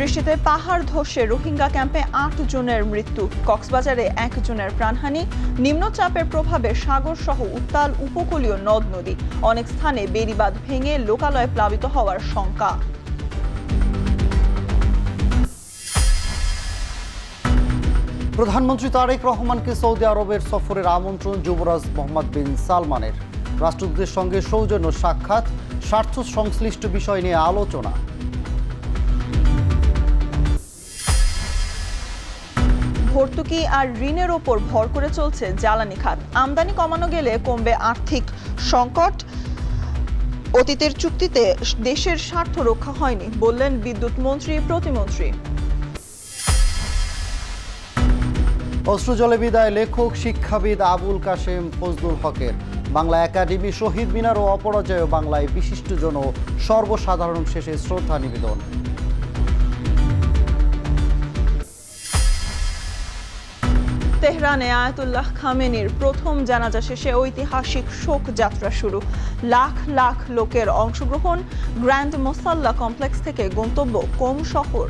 বৃষ্টিতে পাহাড় ধসে রোহিঙ্গা ক্যাম্পে ৮ জনের মৃত্যু, কক্সবাজারে ১ জনের প্রাণহানি। নিম্নচাপের প্রভাবে সাগর সহ উত্তাল উপকূলীয় নদ নদী, অনেক স্থানে বেড়িবাঁধ ভেঙে লোকালয়ে প্লাবিত হওয়ার শঙ্কা। প্রধানমন্ত্রী তারেক রহমানকে সৌদি আরবের সফরের আমন্ত্রণ যুবরাজ মোহাম্মদ বিন সালমানের। রাষ্ট্রদূতের সঙ্গে সৌজন্য সাক্ষাৎ, স্বার্থ সংশ্লিষ্ট বিষয় নিয়ে আলোচনা। ভর্তুকি আর ঋণের ওপর ভর করে চলছে জ্বালানি খাত। আমদানি কমানো গেলে কমবে আর্থিক সংকট। অতীতের চুক্তিতে দেশের স্বার্থ রক্ষা হয়নি বললেন বিদ্যুৎ মন্ত্রী প্রতিমন্ত্রী। অস্ত্রজলে বিদায় লেখক শিক্ষাবিদ আবুল কাশেম ফজলুল হকের। বাংলা একাডেমি, শহীদ মিনার ও অপরাজেয় বাংলায় বিশিষ্টজন ও সর্বসাধারণ শেষে শ্রদ্ধা নিবেদন। তেহরানে আয়াতুল্লাহ খামেনির প্রথম জানাজা শেষে ঐতিহাসিক শোক যাত্রা শুরু। লাখ লাখ লোকের অংশগ্রহণ। গ্র্যান্ড মোসাল্লা কমপ্লেক্স থেকে গন্তব্য কোম শহর।